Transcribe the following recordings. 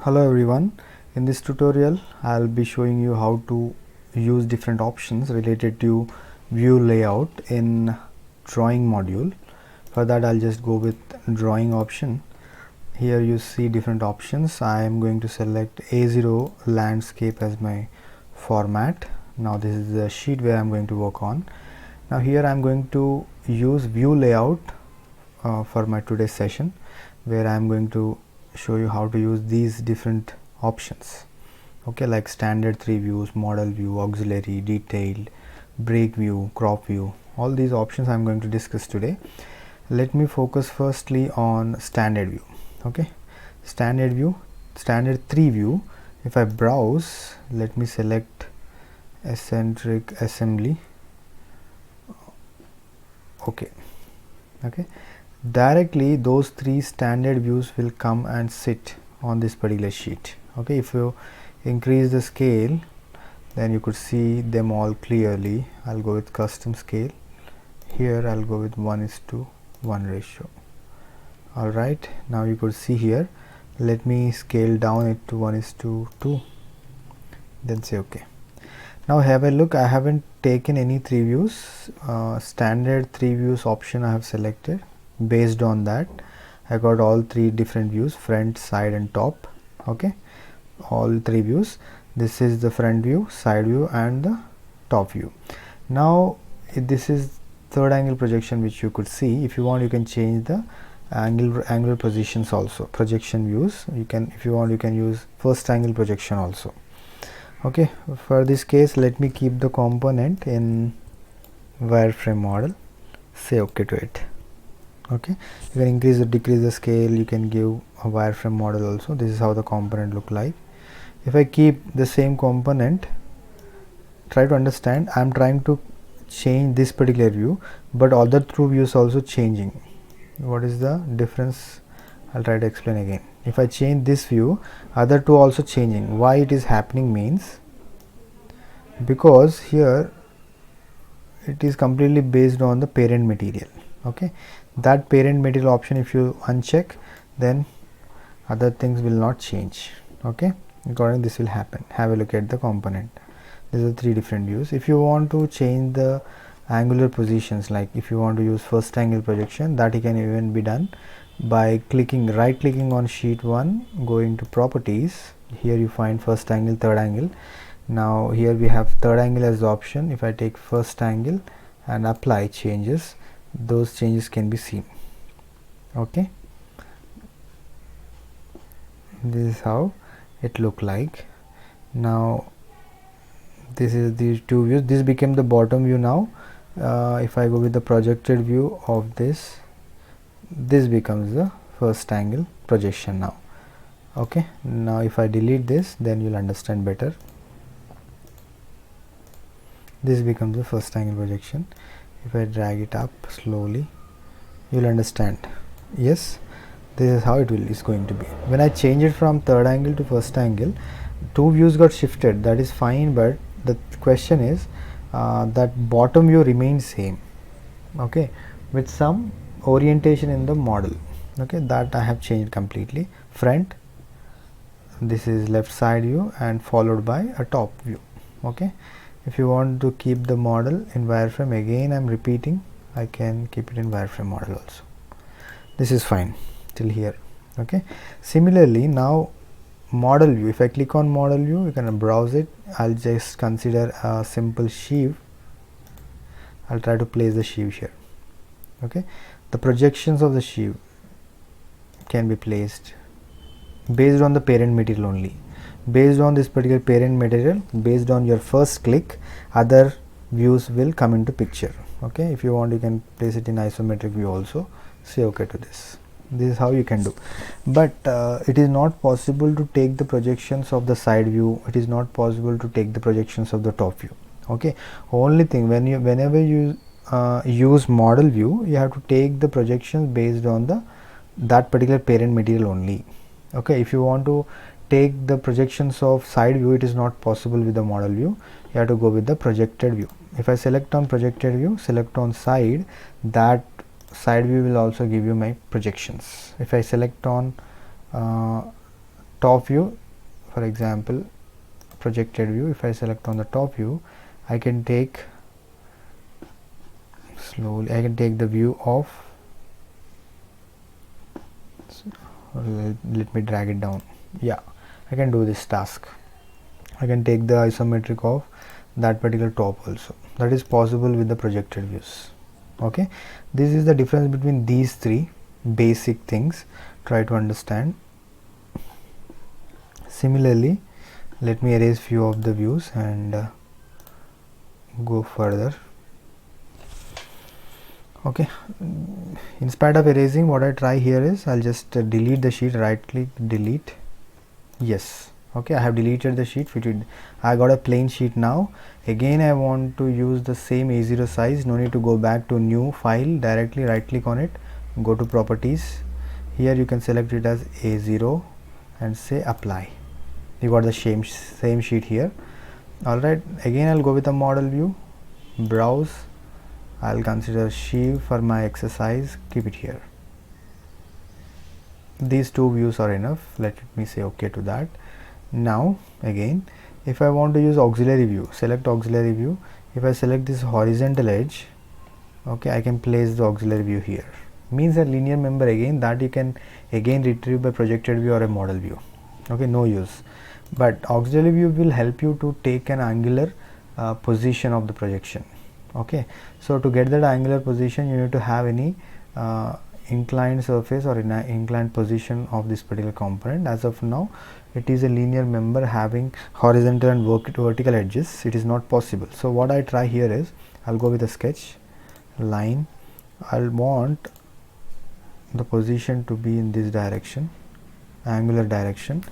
Hello everyone, in this tutorial I'll be showing you how to use different options related to view layout in drawing module. For that I'll just go with drawing option. Here you see different options. I am going to select A0 landscape as my format. Now this is the sheet where I'm going to work on. Now here I'm going to use view layout for my today's session, where I'm going to show you how to use these different options. Okay, like standard 3 views, model view, auxiliary, detailed, break view, crop view. All these options I'm going to discuss today. Let me focus firstly on standard view. Okay, standard view, standard 3 view. If I browse, let me select eccentric assembly. Okay, directly those 3 standard views will come and sit on this particular sheet. Okay, if you increase the scale, then you could see them all clearly. I'll go with custom scale. Here I'll go with 1:1 ratio. Alright, now you could see here. Let me scale down it to 1:2, then say OK. Now have a look. I haven't taken any 3 views. Standard 3 views option I have selected. Based on that I got all 3 different views, front, side and top. Okay, all 3 views. This is the front view, side view and the top view. Now this is third angle projection, which you could see. If you want, you can change the angular positions also. Projection views, you can, if you want, you can use first angle projection also. Okay, for this case let me keep the component in wireframe model. Say OK to it. Okay, you can increase or decrease the scale. You can give a wireframe model also. This is how the component look like. If I keep the same component, try to understand, I am trying to change this particular view, but other 2 views also changing. What is the difference? I'll try to explain again. If I change this view, other 2 also changing. Why it is happening means, because here it is completely based on the parent material. Okay, that parent material option if you uncheck, then other things will not change. Okay, according this will happen. Have a look at the component. These are 3 different views. If you want to change the angular positions, like if you want to use first angle projection, that it can even be done by right clicking on sheet 1, going to properties. Here you find first angle, third angle. Now here we have third angle as the option. If I take first angle and apply changes, those changes can be seen. Okay, this is how it look like. Now this is these 2 views. This became the bottom view now. If I go with the projected view of this becomes the first angle projection now. Okay, now if I delete this, then you'll understand better. This becomes the first angle projection. If I drag it up slowly, you'll understand. Yes, this is how is going to be. When I change it from third angle to first angle, 2 views got shifted. That is fine, but the question is that bottom view remains same. Okay, with some orientation in the model. Okay, that I have changed completely. Front, this is left side view and followed by a top view. Okay, if you want to keep the model in wireframe, again I am repeating, I can keep it in wireframe model also. This is fine till here. Okay, similarly now model view. If I click on model view, you can browse it. I'll just consider a simple sheave. I'll try to place the sheave here. Okay, the projections of the sheave can be placed based on the parent material only. Based on this particular parent material, based on your first click, other views will come into picture. Okay, if you want, you can place it in isometric view also. Say OK to this. This is how you can do, but it is not possible to take the projections of the side view. It is not possible to take the projections of the top view. Okay, only thing, whenever you use model view, you have to take the projections based on that particular parent material only. Okay, if you want to take the projections of side view, it is not possible with the model view. You have to go with the projected view. If I select on projected view, select on side, that side view will also give you my projections. If I select on top view, for example projected view, if I select on the top view, I can take slowly, I can take the view of, let me drag it down. Yeah, I can do this task. I can take the isometric of that particular top also. That is possible with the projected views. Okay, this is the difference between these three basic things. Try to understand. Similarly, let me erase few of the views and go further. Okay, in spite of erasing, what I try here is I'll just delete the sheet, right click, delete. Yes, okay, I have deleted the sheet. I got a plain sheet now. Again, I want to use the same A0 size. No need to go back to new file, directly right click on it, go to properties. Here you can select it as A0 and say apply. You got the same sheet here. Alright, again I'll go with the model view, browse. I'll consider sheet for my exercise, keep it here. These two views are enough. Let me say OK to that. Now again, if I want to use auxiliary view, select auxiliary view. If I select this horizontal edge, okay, I can place the auxiliary view here. Means a linear member again that you can again retrieve by projected view or a model view. Okay, no use. But auxiliary view will help you to take an angular position of the projection. Okay, so to get that angular position, you need to have any inclined surface or inclined position of this particular component. As of now, it is a linear member having horizontal and vertical edges. It is not possible. So what I try here is, I'll go with a sketch line. I'll want the position to be in this direction, angular direction.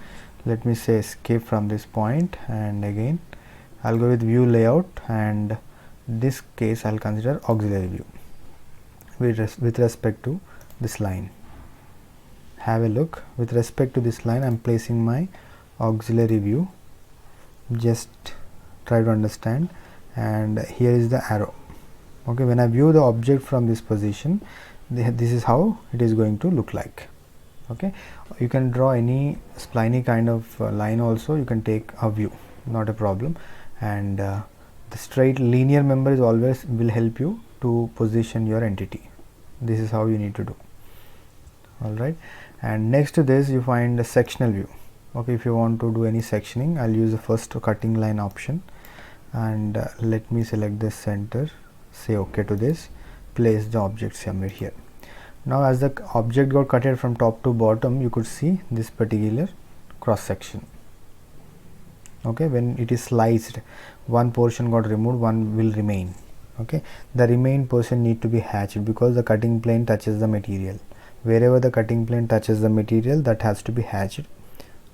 Let me say escape from this point, and again I'll go with view layout, and this case I'll consider auxiliary view with respect to this line. Have a look. With respect to this line, I'm placing my auxiliary view. Just try to understand. And here is the arrow. Okay, when I view the object from this position, this is how it is going to look like. Okay, you can draw any spliny kind of line also. You can take a view, not a problem. And the straight linear member is always will help you to position your entity. This is how you need to do. Alright, and next to this you find the sectional view. Okay, if you want to do any sectioning, I'll use the first cutting line option, and let me select this center, say OK to this, place the object somewhere here. Now as the object got cutted from top to bottom, you could see this particular cross section. Okay, when it is sliced, one portion got removed, one will remain. Okay, the remaining portion need to be hatched because the cutting plane touches the material. Wherever the cutting plane touches the material, that has to be hatched.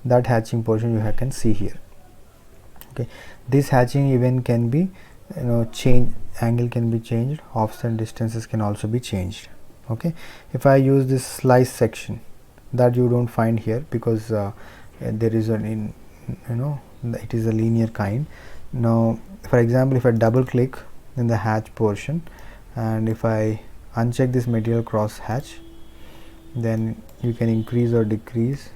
That hatching portion you can see here. Okay, this hatching even can be, change, angle can be changed, offset distances can also be changed. Okay, if I use this slice section, that you don't find here because there is an it is a linear kind. Now for example, if I double click in the hatch portion, and if I uncheck this material cross hatch, then you can increase or decrease.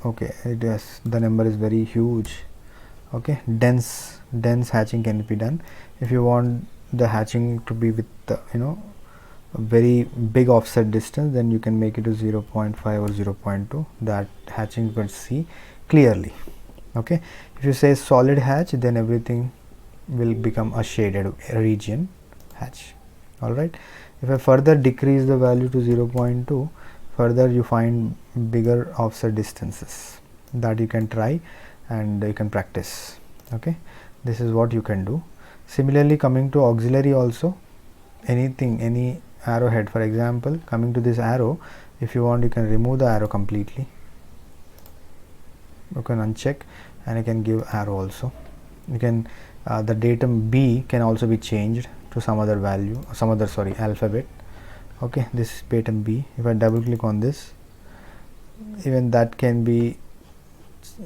Okay, the number is very huge. Okay, dense hatching can be done. If you want the hatching to be with the a very big offset distance, then you can make it to 0.5 or 0.2. that hatching you can see clearly. Okay, if you say solid hatch, then everything will become a shaded region hatch. Alright, if I further decrease the value to 0.2, further you find bigger offset distances. That you can try and you can practice. Okay, this is what you can do. Similarly, coming to auxiliary also, any arrowhead, for example, coming to this arrow, if you want, you can remove the arrow completely. You can uncheck and you can give arrow also. You can the datum B can also be changed to some other value, alphabet. Okay, this is datum B. If I double click on this, even that can be,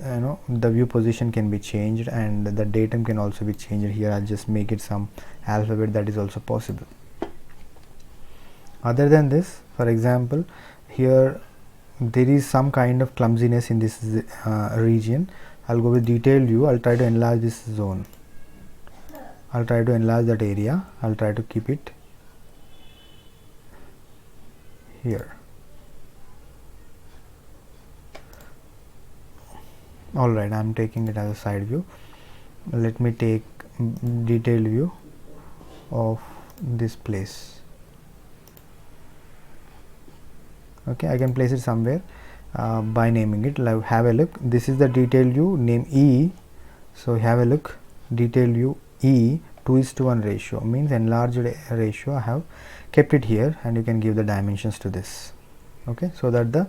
the view position can be changed, and the datum can also be changed. Here I'll just make it some alphabet, that is also possible. Other than this, for example, here there is some kind of clumsiness in this region. I'll go with detailed view. I'll try to enlarge this zone. I'll try to enlarge that area. I'll try to keep it here. Alright, I'm taking it as a side view. Let me take detailed view of this place. Okay, I can place it somewhere by naming it. Have a look. This is the detailed view, name E. So have a look, detailed view E, 2:1 ratio, means enlarged ratio. I have kept it here, and you can give the dimensions to this. Okay, so that the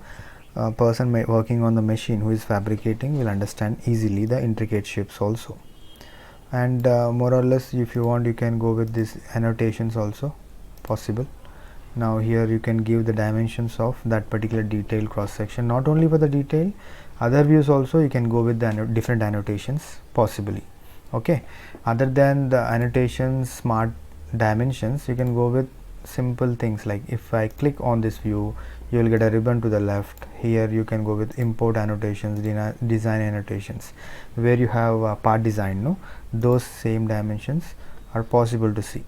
person working on the machine who is fabricating will understand easily the intricate shapes also. And more or less, if you want, you can go with these annotations also possible. Now here you can give the dimensions of that particular detail cross section. Not only for the detail, other views also you can go with the different annotations possibly. Okay, other than the annotations, smart dimensions, you can go with simple things like, if I click on this view, you will get a ribbon to the left. Here you can go with import annotations, design annotations, where you have part design. No, those same dimensions are possible to see.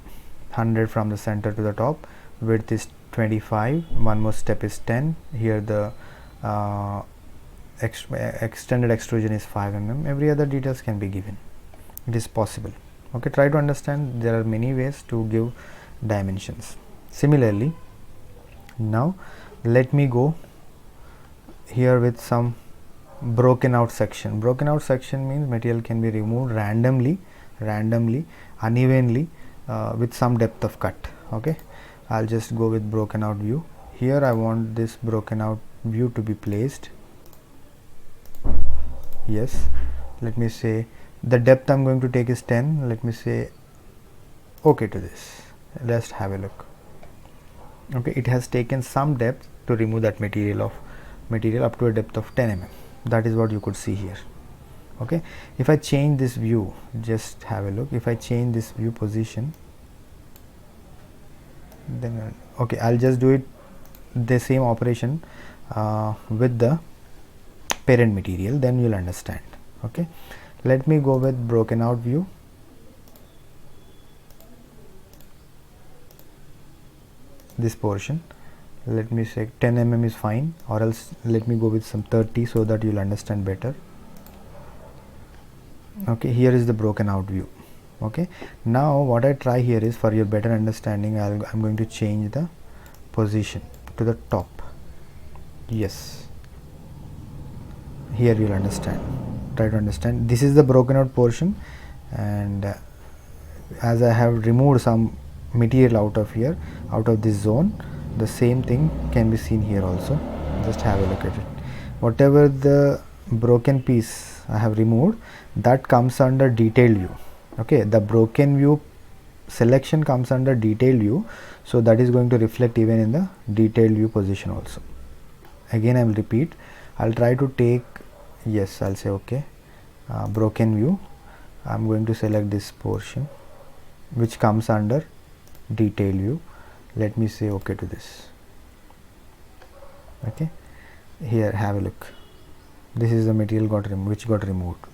100 from the center to the top, width is 25, one more step is 10. Here the extended extrusion is 5 mm. Every other details can be given. It is possible. Okay, try to understand there are many ways to give dimensions. Similarly, now let me go here with some broken out section. Broken out section means material can be removed randomly, unevenly, with some depth of cut. Okay, I'll just go with broken out view. Here I want this broken out view to be placed. Yes, let me say the depth I'm going to take is 10. Let me say okay to this. Let's have a look. Okay, it has taken some depth to remove that material up to a depth of 10 mm. That is what you could see here. Okay, if I change this view, just have a look. If I change this view position, then okay, I'll just do it the same operation with the parent material, then you'll understand. Okay, let me go with broken out view. This portion, let me say 10 mm is fine, or else let me go with some 30 so that you'll understand better. Okay, here is the broken out view. Okay, now what I try here is, for your better understanding, I'm going to change the position to the top. Yes, here you'll understand. Try to understand. This is the broken out portion, and as I have removed some material out of here, out of this zone, the same thing can be seen here also. Just have a look at it. Whatever the broken piece I have removed, that comes under detailed view. Okay, the broken view selection comes under detailed view, so that is going to reflect even in the detailed view position also. Again I will repeat. I'll try to take, yes, I'll say okay, broken view. I'm going to select this portion which comes under detail view. Let me say okay to this. Okay, here have a look. This is the material which got removed.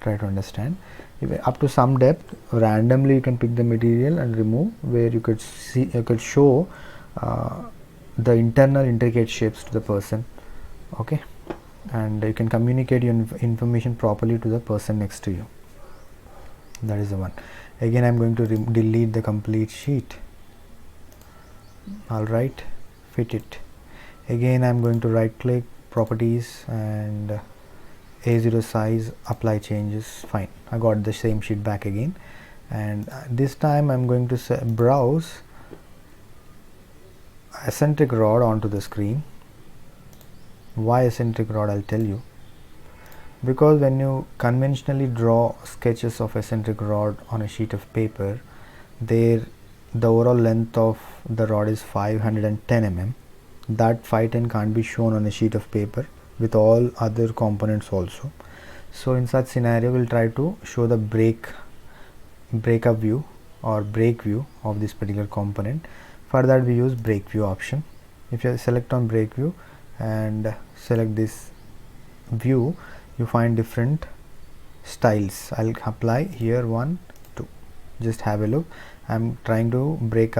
Try to understand. If up to some depth, randomly you can pick the material and remove, where you could see, you could show the internal intricate shapes to the person. Okay, and you can communicate your information properly to the person next to you. That is the one. Again I'm going to delete the complete sheet. Alright, fit it. Again I'm going to right click, properties, and A0 size, apply changes. Fine, I got the same sheet back again, and this time I'm going to browse eccentric rod onto the screen. Why eccentric rod? I'll tell you. Because when you conventionally draw sketches of eccentric rod on a sheet of paper, the overall length of the rod is 510 mm. That 510 can't be shown on a sheet of paper with all other components also. So in such scenario, we'll try to show the breakup view or break view of this particular component. For that we use break view option. If you select on brake view and select this view, you find different styles. I'll apply here 1, 2. Just have a look. I'm trying to break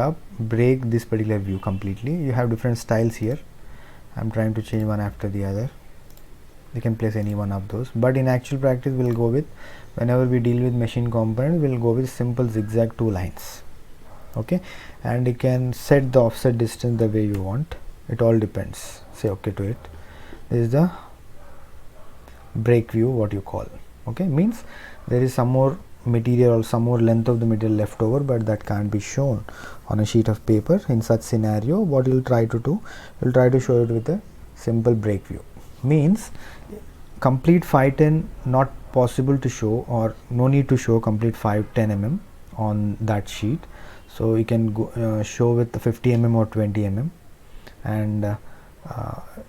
this particular view completely. You have different styles here. I'm trying to change one after the other. You can place any one of those, but in actual practice we'll go with, whenever we deal with machine component, we'll go with simple zigzag 2 lines. Okay, and you can set the offset distance the way you want. It all depends. Say okay to it. This is the brake view, what you call. Okay, means there is some more material or some more length of the material left over, but that can't be shown on a sheet of paper. In such scenario, what you'll try to do, you'll try to show it with a simple brake view. Means complete 510 not possible to show, or no need to show complete 510 mm on that sheet. So you can go, show with 50 mm or 20 mm, and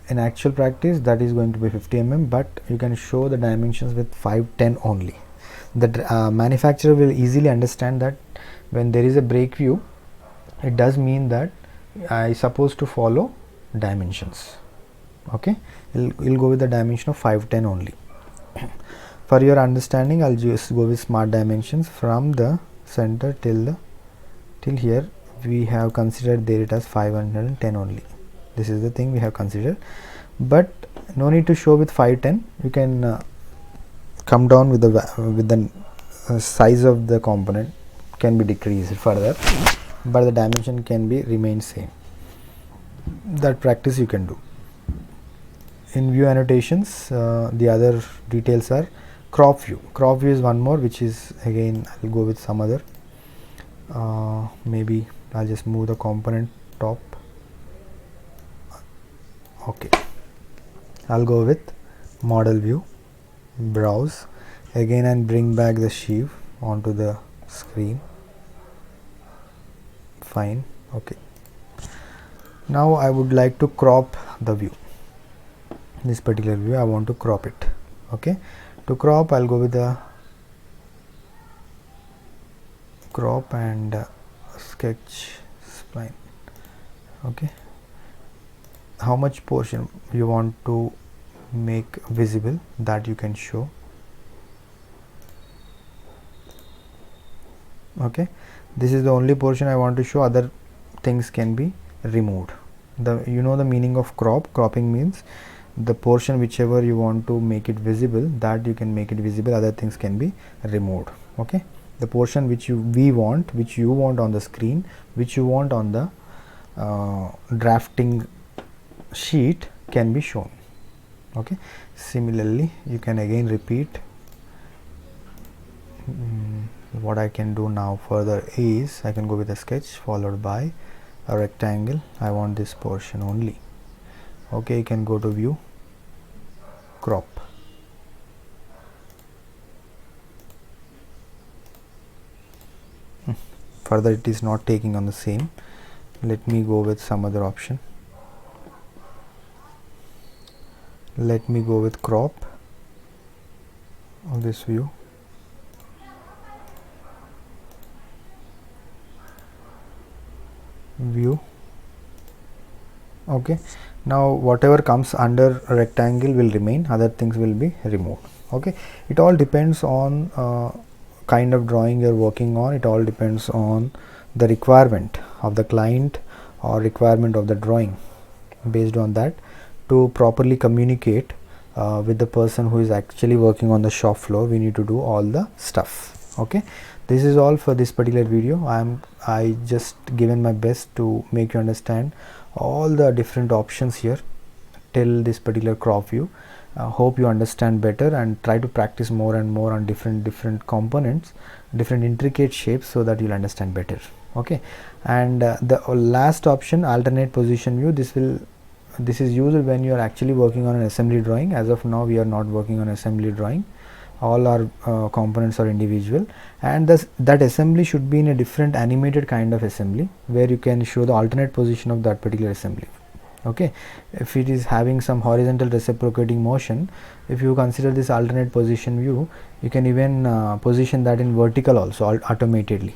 in actual practice that is going to be 50 mm, but you can show the dimensions with 510 only. The manufacturer will easily understand that when there is a brake view, it does mean that I supposed to follow dimensions. Okay, we'll go with the dimension of 510 only. For your understanding, I'll just go with smart dimensions from the center till here. We have considered there it as 510 only. This is the thing we have considered, but no need to show with 510. You can come down with the size of the component can be decreased further, but the dimension can be remain same. That practice you can do. In view annotations, the other details are crop view. Crop view is one more, which is again I'll go with some other. Maybe I'll just move the component top. Okay, I'll go with model view, browse again and bring back the sheave onto the screen. Fine. Okay, now I would like to crop the view. This particular view I want to crop it. Okay, to crop I'll go with the crop and sketch spline. Okay, how much portion you want to make visible, that you can show. Okay, this is the only portion I want to show, other things can be removed. The meaning of cropping means the portion whichever you want to make it visible, that you can make it visible, other things can be removed. Okay, the portion which you want on the screen, which you want on the drafting sheet can be shown. Okay, similarly you can again repeat. What I can do now further is I can go with a sketch followed by a rectangle. I want this portion only. Okay, you can go to view, crop. Further it is not taking on the same. Let me go with some other option. Let me go with crop of this view. View. Okay, now whatever comes under a rectangle will remain, other things will be removed. Okay, it all depends on kind of drawing you're working on. It all depends on the requirement of the client or requirement of the drawing. Based on that, to properly communicate with the person who is actually working on the shop floor, we need to do all the stuff. Okay, this is all for this particular video. I just given my best to make you understand all the different options here till this particular crop view. Hope you understand better and try to practice more and more on different components, different intricate shapes, so that you'll understand better. Okay, and the last option, alternate position view, this is used when you are actually working on an assembly drawing. As of now we are not working on assembly drawing, all our components are individual, and that assembly should be in a different animated kind of assembly where you can show the alternate position of that particular assembly. Okay, if it is having some horizontal reciprocating motion, if you consider this alternate position view, you can even position that in vertical also automatically.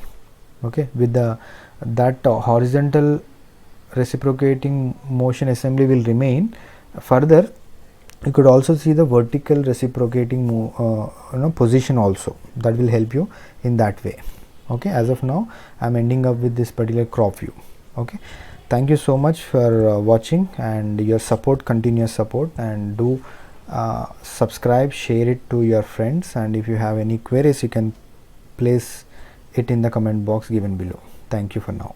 Okay, with that horizontal reciprocating motion assembly will remain. Further, you could also see the vertical reciprocating position also. That will help you in that way. Okay, as of now I am ending up with this particular crop view. Okay, thank you so much for watching and your support, continuous support, and do subscribe, share it to your friends, and if you have any queries you can place it in the comment box given below. Thank you for now.